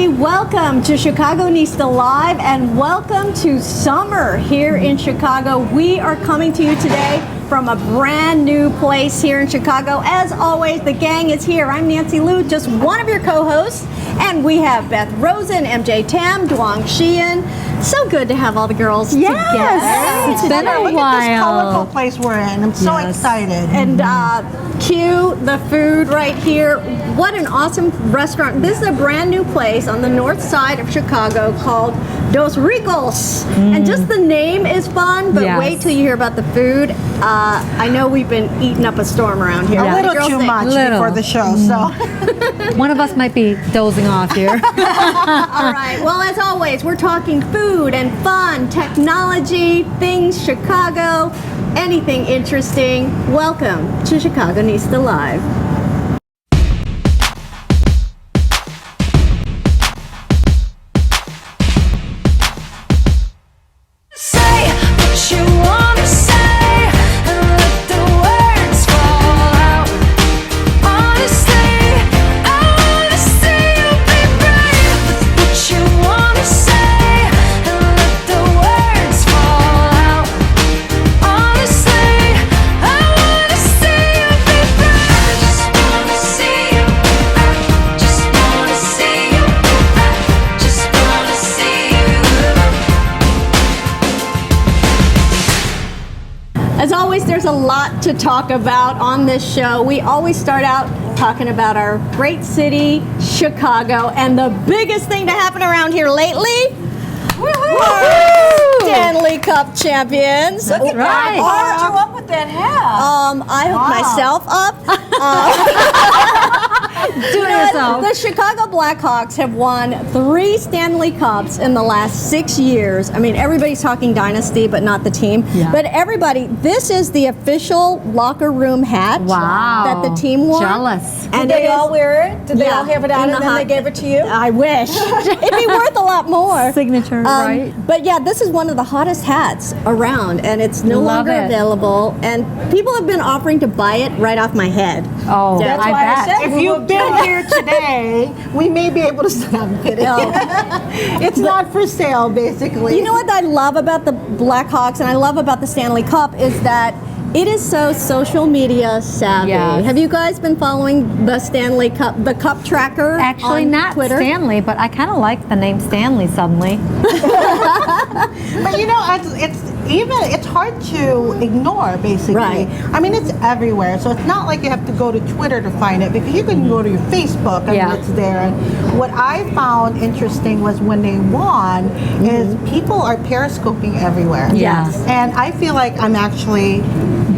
everybody. Welcome to Chicagonista Live and welcome to summer here in Chicago. We are coming to you today from a brand new place here in Chicago. As always, the gang is here. I'm Nancy Liu, just one of your co-hosts, and we have Beth Rosen, MJ Tam, Duong Sheehan. So good to have all the girls together. It's been a Look while. at this colorful place we're in. I'm so excited. And cue the food right here. What an awesome restaurant. This is a brand new place on the north side of Chicago called Dos Ricos. And just the name is fun, but wait till you hear about the food. I know we've been eating up a storm around here. A little too much before the show, so. One of us might be dozing off here. All right. Well, as always, we're talking food and fun, technology, things Chicago, anything interesting. Welcome to Chicagonista Live. As always, there's a lot to talk about on this show. We always start out talking about our great city, Chicago, and the biggest thing to happen around here lately, Stanley Cup champions. That's right. Why are you up with that hat? I hooked myself up. Do it yourself. The Chicago Blackhawks have won 3 Stanley Cups in the last 6 years. I mean, everybody's talking dynasty, but not the team. Yeah. But everybody, this is the official locker room hat that the team won. Jealous. And Did they all wear it? Did they all have it on and then they gave it to you? I wish. It'd be worth a lot more. Signature, right? But yeah, this is one of the hottest hats around, and it's no Love longer it. available. And people have been offering to buy it right off my head. Oh, That's I why I bet. said if you've been here today, we may be able to stop kidding. It's not for sale, basically. You know what I love about the Blackhawks and I love about the Stanley Cup is that it is so social media savvy. Yes. Have you guys been following the Stanley Cup, the Cup Tracker Actually, on not Twitter? Stanley, but I kind of like the name Stanley suddenly. But you know, it's hard to ignore, basically. Right. I mean, it's everywhere, so it's not like you have to go to Twitter to find it, because you can go to your Facebook and it's there. And what I found interesting was when they won, is people are periscoping everywhere. Yes. And I feel like I'm actually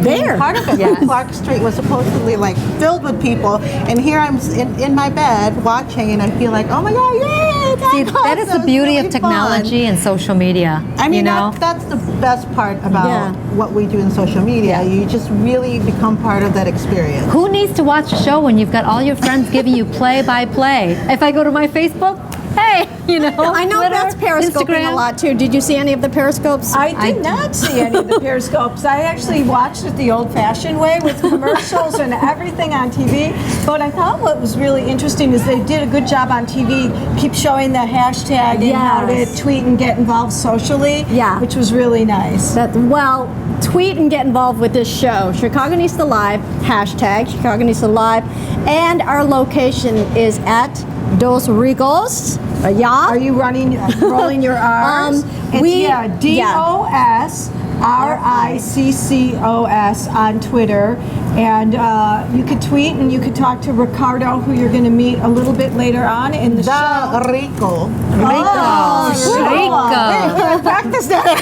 There. part of it. Yes. Clark Street was supposedly like filled with people, and here I'm in my bed watching, and I feel like, oh my God, yay! See, that is the beauty of really technology fun. and social media. I mean, you know? that's the best part about what we do in social media. You just really become part of that experience. Who needs to watch a show when you've got all your friends giving you play-by-play? If I go to my Facebook, hey, you know, I know Twitter, that's periscoping Instagram. a lot too. Did you see any of the periscopes? I did not see any of the periscopes. I actually watched it the old-fashioned way with commercials and everything on TV. But I thought what was really interesting is they did a good job on TV, keep showing the hashtag and how to tweet and get involved socially, which was really nice. Well, tweet and get involved with this show. Chicagonista Live, hashtag Chicagonista Live, and our location is at Dos Ricos. Are you rolling your R's? It's DOSRICCOS on Twitter. And you could tweet and you could talk to Ricardo, who you're going to meet a little bit later on in the show. Rico. Rico. Practice that.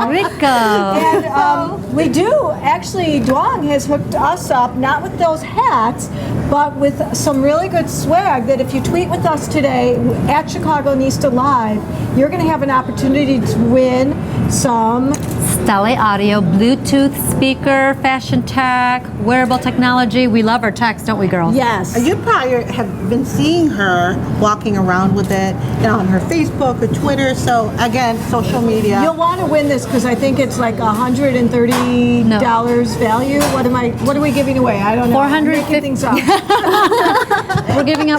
Rico. And we do, actually, Duong has hooked us up, not with those hats, but with some really good swag that if you tweet with us today at Chicagonista Live, you're going to have an opportunity to win some Stelle Audio, Bluetooth speaker, fashion tech, wearable technology. We love our techs, don't we, girls? Yes. You probably have been seeing her walking around with it on her Facebook or Twitter. So again, social media. You'll want to win this because I think it's like $130 value. What are we giving away? I don't know. I'm making things up. We're giving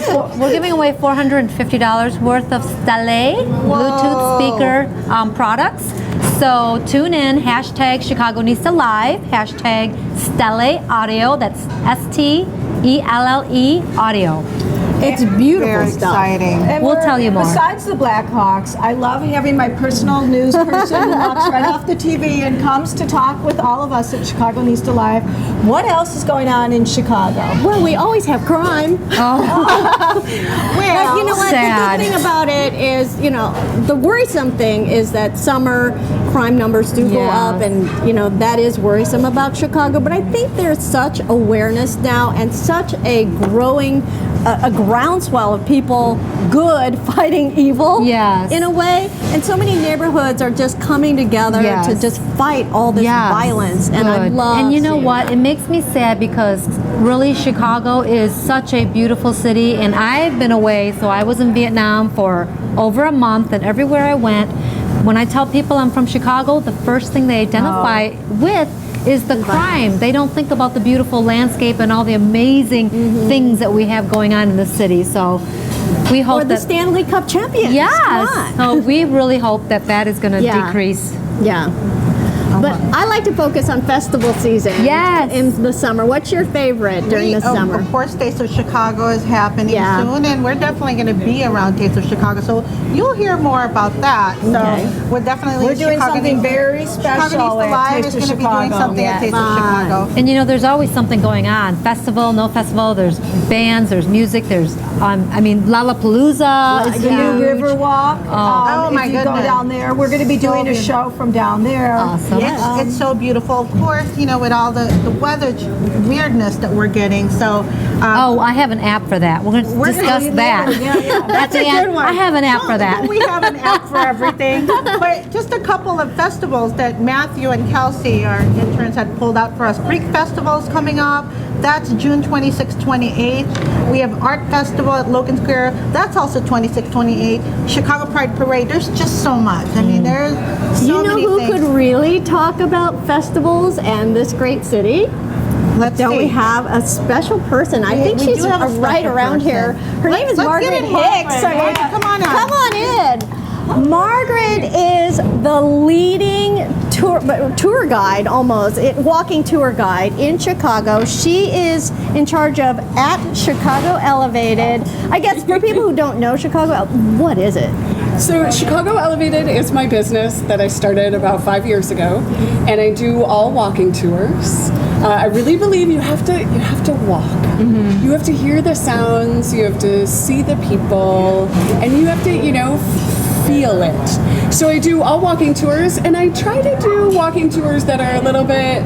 away $450 worth of Stelle Bluetooth speaker products. So tune in, hashtag Chicagonista Live, hashtag Stelle Audio. That's STELLE Audio. It's beautiful Very stuff. exciting. And We'll we're- tell you more. Besides the Blackhawks, I love having my personal news person who walks right off the TV and comes to talk with all of us at Chicagonista Live. What else is going on in Chicago? Well, we always have crime. Well, But you know what? Sad. The good thing about it is, the worrisome thing is that summer crime numbers do go Yes. up, and that is worrisome about Chicago. But I think there's such awareness now and such a growing, a groundswell of people good fighting evil. Yes. In a way, and so many neighborhoods are just coming together Yes. to just fight all this Yes. violence, and I Good. love. And you know seeing what? It makes me sad because really Chicago is such a beautiful city, and I've been away. So I was in Vietnam for over a month, and everywhere I went, when I tell people I'm from Chicago, the first thing they identify with is the crime. They don't think about the beautiful landscape and all the amazing things that we have going on in the city. So we hope Or the that Stanley Cup champions. yes. Come on. So we really hope that that is going to Yeah. decrease. Yeah. But I like to focus on festival season. Yes. In the summer. What's your favorite during the summer? Of course, Taste of Chicago is happening Yeah. soon, and we're definitely going to be around Taste of Chicago. So you'll hear more about that. So Okay. we're definitely We're doing something Chicagonista- very special Chicagonista at Live Taste is of going to be doing Chicago. something at Taste of Fun. Chicago. And there's always something going on. Festival, no festival. There's bands. There's music. There's, Lollapalooza. is The huge. new Riverwalk. Oh, my if you go goodness. down there, we're going to be So doing a beautiful. show from down there. Awesome. It's so beautiful. Of course, with all the weather weirdness that we're getting. So Oh, I have an app for that. We're going to discuss that. that's a good one. I have an app for that. We have an app for everything. But just a couple of festivals that Matthew and Kelsey, our interns, had pulled out for us. Creek Festival's coming up. That's June 26th, 28th. We have Art Festival at Logan Square. That's also 26th, 28th. Chicago Pride Parade. There's just so much. I mean, there's so You know many who things. could really talk about festivals and this great city? Let's Don't see. we have a special person? I We- think we she's do have a right special around person. here. Her name is Let's Margaret get in Hicks. Margaret. Yeah, come on up. Come on in. Margaret is the leading tour guide, almost walking tour guide in Chicago. She is in charge of at Chicago Elevated. I guess for people who don't know Chicago, what is it? So Chicago Elevated is my business that I started about 5 years ago, and I do all walking tours. I really believe you have to walk. You have to hear the sounds, you have to see the people, and you have to feel it. So I do all walking tours, and I try to do walking tours that are a little bit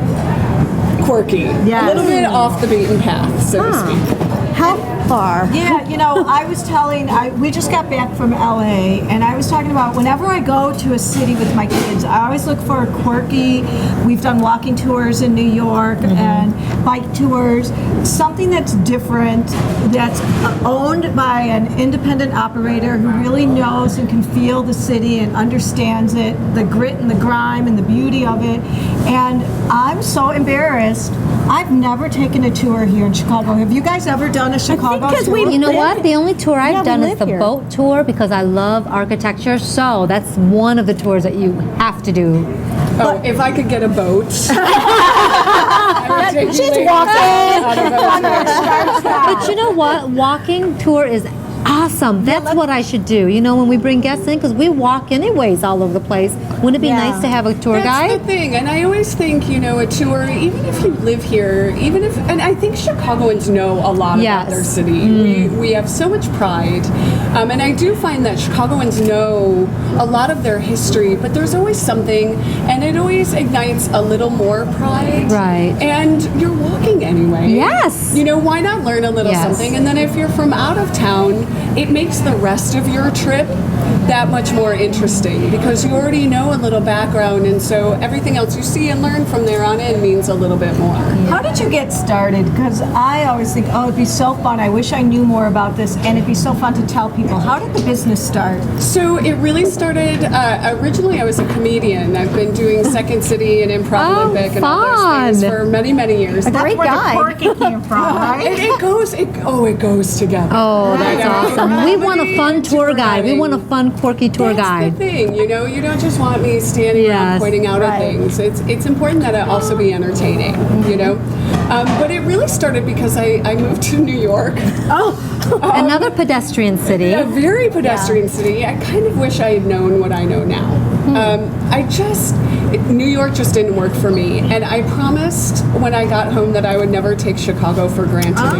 quirky, a little bit off the beaten path, so to speak. How far? Yeah, I was telling, we just got back from LA, and I was talking about whenever I go to a city with my kids, I always look for a quirky, we've done walking tours in New York and bike tours, something that's different, that's owned by an independent operator who really knows and can feel the city and understands it, the grit and the grime and the beauty of it. And I'm so embarrassed. I've never taken a tour here in Chicago. Have you guys ever done a Chicago because tour? we You know what? The only tour Yeah, I've we done is live the here. boat tour because I love architecture. So that's one of the tours that you have to do. Oh, if I could get a boat. I would take you She's ladies walking. on a boat tour. But you know what? Walking tour is awesome. That's what I should do. When we bring guests in, because we walk anyways all over the place. Wouldn't it be nice to have a tour That's guide? the thing, and I always think, a tour, even if you live here, and I think Chicagoans know a lot Yes. about their city. We have so much pride, and I do find that Chicagoans know a lot of their history, but there's always something, and it always ignites a little more pride. Right. And you're walking anyway. Yes. Why not learn a little Yes. something? And then if you're from out of town, it makes the rest of your trip that much more interesting because you already know a little background, and so everything else you see and learn from there on in means a little bit more. How did you get started? Because I always think, oh, it'd be so fun. I wish I knew more about this, and it'd be so fun to tell people. How did the business start? So it really started, originally I was a comedian. I've been doing Second City and Improv Olympic and all those things for many, many years. Great That's where guy. the quirky came from, right? It goes together. Oh, that's awesome. We want a fun tour guide. We want a fun, quirky tour That's guide. the thing, you know, you don't just want me standing around Yes. pointing out at things. It's important that it also be entertaining, you know. But it really started because I moved to New York. Another pedestrian city. A very pedestrian city. I kind of wish I had known what I know now. New York just didn't work for me. And I promised when I got home that I would never take Chicago for granted again.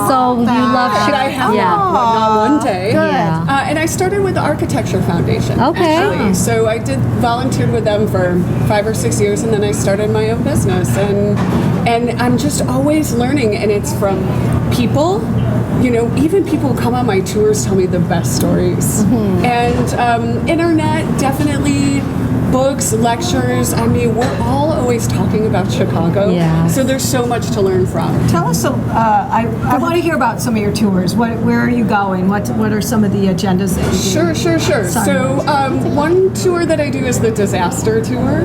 So you love And I have Chicago. not one day. Yeah. And I started with the Architecture Foundation. Okay. Actually. So I volunteered with them for 5 or 6 years, and then I started my own business. And I'm just always learning, and it's from people. You know, even people who come on my tours tell me the best stories. And internet, definitely. Books, lectures. I mean, we're all always talking about Chicago. Yeah. So there's so much to learn from. Tell us, I want to hear about some of your tours. Where are you going? What are some of the agendas that you do? Sure. So one tour that I do is the disaster tour.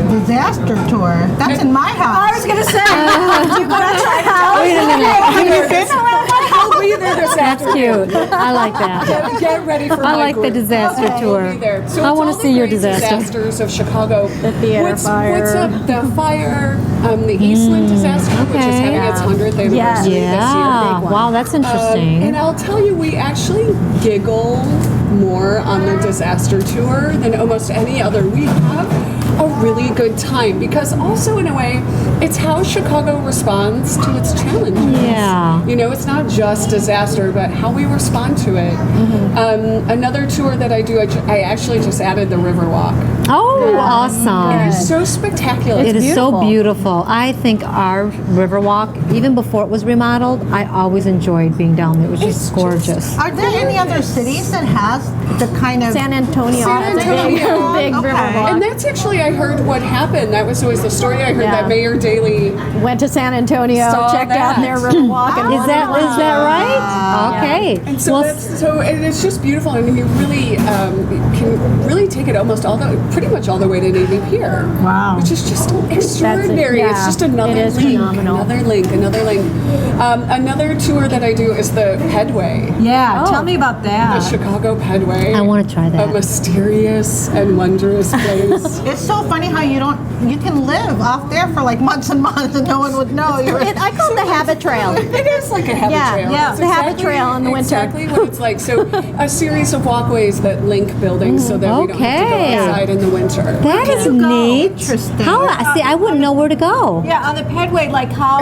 Disaster tour. That's in my house. I was going to say, you go outside house. Wait a minute. Have you been around my house? I'll be there this That's afternoon. cute. I like that. Get ready for I my like the group. disaster Okay. tour. We'll be there. So I it's want all to the see your great disaster. disasters of Chicago. The theater what's fire. up? The fire, the Eastland disaster, which is okay. having its 100th anniversary Yes. this year. Yeah. Wow, that's interesting. And I'll tell you, we actually giggle more on the disaster tour than almost any other. We have a really good time because also in a way it's how Chicago responds to its challenges. Yeah. You know, it's not just disaster, but how we respond to it. Another tour that I do, I actually just added the Riverwalk. Oh, awesome. It's so spectacular. It is so beautiful. beautiful. I think our Riverwalk, even before it was remodeled, I always enjoyed being down there. It was just gorgeous. Are there any other cities that has the kind of San Antonio. San That's a big, Antonio. big Okay. riverwalk. And that's actually, I heard what happened. That was always the story I heard, Yeah. that Mayor Daley. Went to San Antonio, Saw checked out that. their riverwalk, and Is that right? Okay. And so Well, and it's just beautiful, and you really can really take it pretty much all the way to Navy Pier. Wow. Which is just extraordinary. yeah, It's just another it is link, phenomenal. another link. Another tour that I do is the Pedway. Yeah, tell me about The that. Chicago Pedway. I want to try A that. mysterious and wondrous place. It's so funny how you can live off there for like months and months and no one would know. I call it the habit trail. It is like a habit Yeah, trail. yeah, It's the habit trail in the winter. Exactly what it's like. So a series of walkways that link buildings so that we don't have to Okay. go outside in the winter. That is neat. Interesting. See, I wouldn't know where to go. Yeah, on the Pedway, like how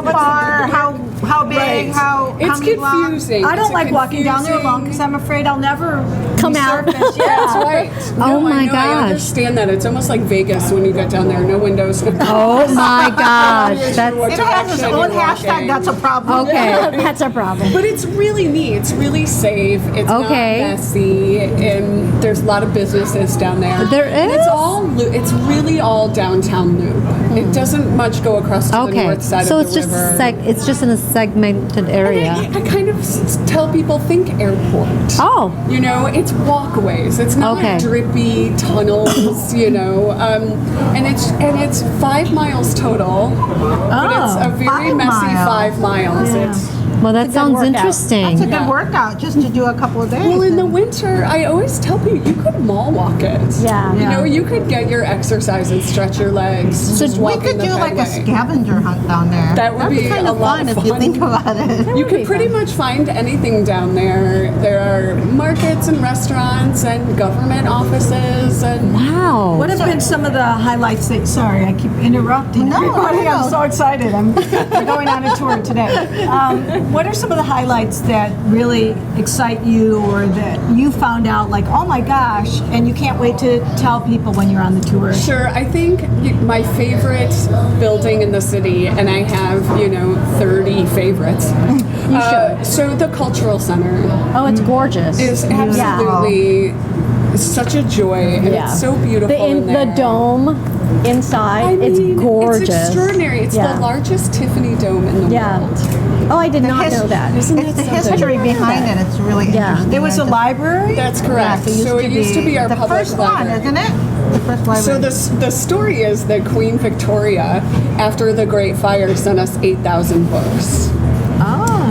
Far, how big, Right. how It's many blocks? confusing. I don't It's a like walking down there confusing- alone because I'm afraid I'll never Come out. resurface. That's right. Oh my I gosh. understand that. It's almost like Vegas when you get down there. No windows. Oh my gosh. If That's it has its own hashtag, that's a problem. okay. That's a problem. But it's really neat. It's really safe. It's Okay. not messy, and there's a lot of businesses down there. There And is? it's really all downtown loop. It doesn't much go across to the Okay. north side So of it's the just river. it's just in a segmented area. I kind of tell people, think airport. Oh. You know, it's walkways. It's not Okay. drippy tunnels. You know, and it's 5 miles total. But it's a very 5 messy miles. 5 miles. It's Well, that sounds workout. interesting. It's a good workout just to do a couple of days. well, in the winter, I always tell people you could mall walk it. Yeah. You know, you could get your exercise and stretch your legs. So just we walking could the do like a Pedway. scavenger hunt down there. That would That'd be kind a of lot fun of if you fun. think about it. You could pretty much find anything down there. There are markets and restaurants and government offices and Wow. What have been some of the highlights that, sorry, I keep interrupting No, everybody. no. I'm so excited. We're going on a tour today. What are some of the highlights that really excite you or that you found out like, oh my gosh, and you can't wait to tell people when you're on the tour? Sure, I think my favorite building in the city, and I have, 30 favorites. So the Cultural Center Oh, it's gorgeous. is absolutely It's such a joy, and it's so beautiful in there. The dome inside, I mean, it's gorgeous. It's extraordinary. It's the largest Tiffany dome in the world. Oh, I did not know that. It's the history behind it. It's really interesting. There was a library? That's correct. Yes, So it used to be our the public first library. one, isn't it? The first library. So the story is that Queen Victoria, after the Great Fire, sent us 8,000 books.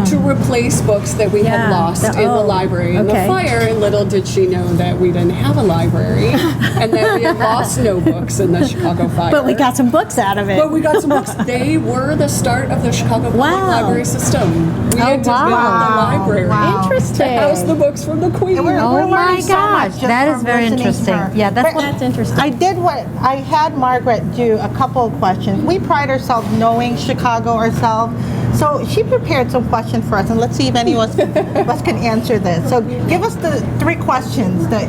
To replace books that we had lost in the library in the fire, and little did she know that we didn't have a library and that we had lost no books in the Chicago fire. But we got some books out of it. But we got some books. They were the start of the Chicago Public Library system. We had developed the library Interesting. to house the books from the Queen. We're Oh learning my so gosh, much just that is from very listening to interesting. her. Yeah, But That's interesting. I had Margaret do a couple of questions. We pride ourselves knowing Chicago ourselves. So she prepared some questions for us, and let's see if any of us can answer this. So give us the 3 questions that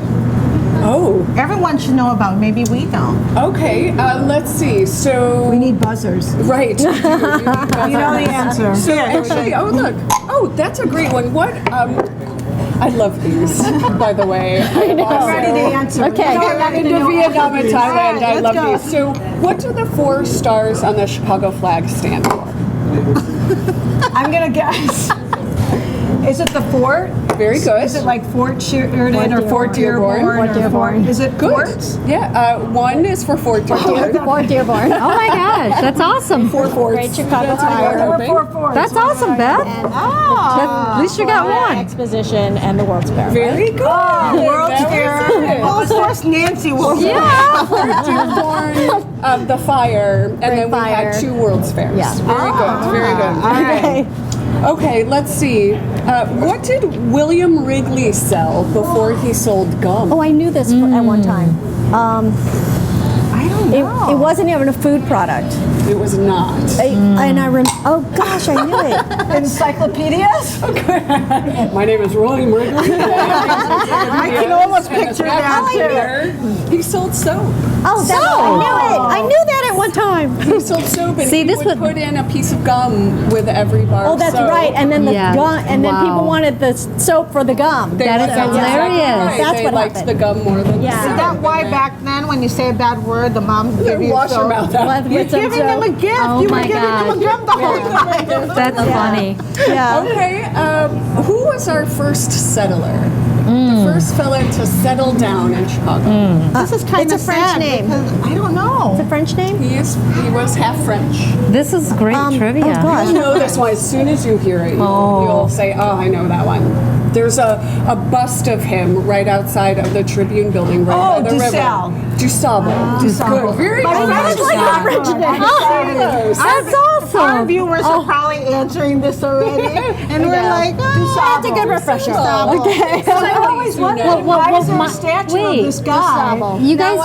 everyone should know about. Maybe we don't. Okay, let's see. So We need buzzers. right. You know the answer. So actually, look. Oh, that's a great one. What? I love these, by the way. I know. I'm ready to answer. Okay. I've been to Vietnam and Thailand. I let's love go. these. So, what do the 4 stars on the Chicago flag stand for? I'm going to guess. Is it the fort? Very good. Is it like Fort Sheridan or Fort Dearborn? Fort Dearborn. Is it Good. forts? Yeah, 1 is for Fort Dearborn. Fort Dearborn. Oh my gosh, that's awesome. 4 forts. Great Chicago That's what Fire. we're Or hoping. Fort Forts? That's awesome, Beth. At least you got one. Exposition and the World's Fair. Very good. World's That was Fair. it. Well, of course, Nancy will. Yeah. Fort Dearborn, the fire, and then we Fire. had 2 World's Fairs. Yeah. Very good. Very good. Okay. Okay, let's see. What did William Wrigley sell before he sold gum? Oh, I knew this at one time. I don't know. It wasn't even a food product. It was not. And I oh gosh, I knew it. Encyclopedias? My name is William Wrigley. I can almost picture that, He sold soap. Oh, that's, I knew it. I knew that at one time. He sold soap, and See, he this would would- put in a piece of gum with every bar. Oh, of that's soap. right. And then the Yeah. gum, and then Wow. people wanted the soap for the gum. They That is liked- that's exactly hilarious. right. That's they what liked happened. the gum more than Yeah. the soap. Is that why back then, when you say a bad word, the mom give you Wash your soap? mouth out. You're giving them a gift. Oh you were my giving them a God. gift the whole time. That's funny. Yeah. Okay, who was our first settler? The first fella to settle down in Chicago. This is kind It's a of French sad name. because I don't know. It's a French name? He was half French. This is great trivia. Oh gosh. You know this one. As soon as you hear it, you'll say, "Oh, I know that one." There's a bust of him right outside of the Tribune building, right by the Dussel. river. Dusable. Good. Very good. French like a French name. Close. That's awesome. Our viewers are probably answering this already, and we're like, oh, That's a good refresher. Dusable. Okay. I always wondered, why is there a statue of this guy? You guys,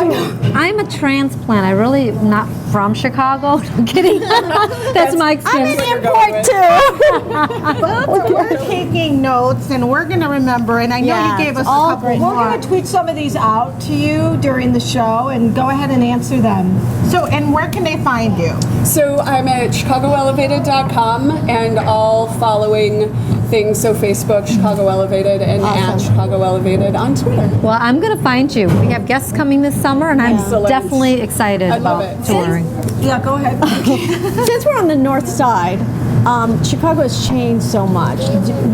I'm a transplant. I really not from Chicago. I'm kidding. That's my experience. Import too. But we're taking notes, and we're going to remember, and I know Yeah, you gave us it's a all couple great. We're more. going to tweet some of these out to you during the show, and go ahead and answer them. So, and where can they find you? So I'm at ChicagoElevated.com and all following things. So Facebook, Chicago Elevated, and at Chicago Elevated on Twitter. Well, I'm going to find you. We have guests coming this summer, and I'm Excellent. definitely excited I love about it. touring. Yeah, go ahead. Since we're on the north side, Chicago has changed so much.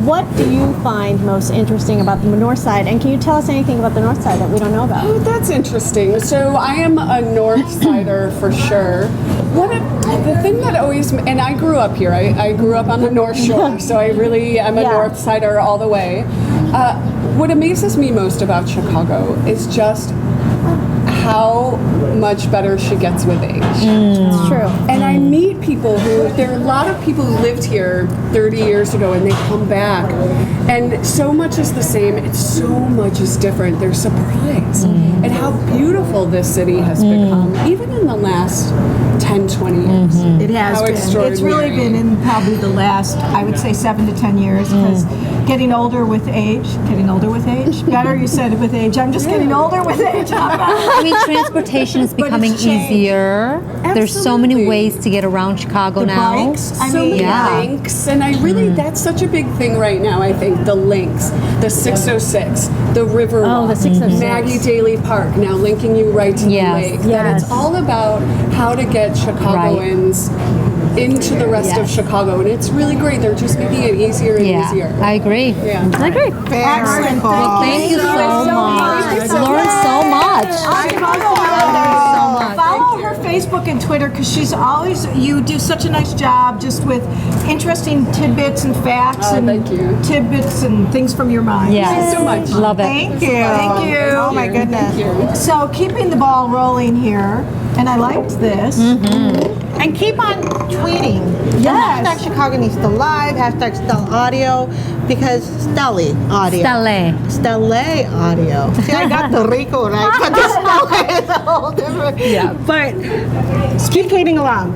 What do you find most interesting about the north side? And can you tell us anything about the north side that we don't know about? Oh, that's interesting. So I am a North Sider for sure. The thing that always, and I grew up here. I grew up on the North Shore, so I really am a Yeah. North Sider all the way. What amazes me most about Chicago is just how much better she gets with age. It's true. And I meet people there are a lot of people who lived here 30 years ago and they come back. And so much is the same, it's so much is different. They're surprised at how beautiful this city has become, even in the last 10, 20 years. It has How been. It's really extraordinary. been in probably the last, I would say, 7 to 10 years, because getting older with age. Better you said it with age. I'm just getting older with age. I mean, transportation is becoming it's changed. easier. There's so many Absolutely. ways to get around Chicago now. Bikes. I So mean, many Yeah. links, and I really that's such a big thing right now. I think the links. the 606, the River Oh, the 606. Maggie Daly Park, now linking you right to Yes. the lake. That Yes. it's all about how to get Chicagoans into the rest of Chicago, and it's really great. They're just making it easier and Yeah, easier. I agree. Yeah. I agree. Very Excellent. cool. Thank you so much. Thank you so I've learned so much. Follow her Facebook and Twitter because she's always, you do such a nice job just with interesting tidbits and facts Oh, and thank you. tidbits and things from your mind. Yeah. Thank you so much. Love it. Thank you. Thank you. Oh my goodness. Thank you. So keeping the ball rolling here, and I liked this. And keep on tweeting. Yes. Hashtag Chicagonista Live, hashtag Stell Audio, because Stelly Audio. Stelle. Audio. See, I got the Rico right, but the Stella is a whole different. Yeah. But keep tweeting along.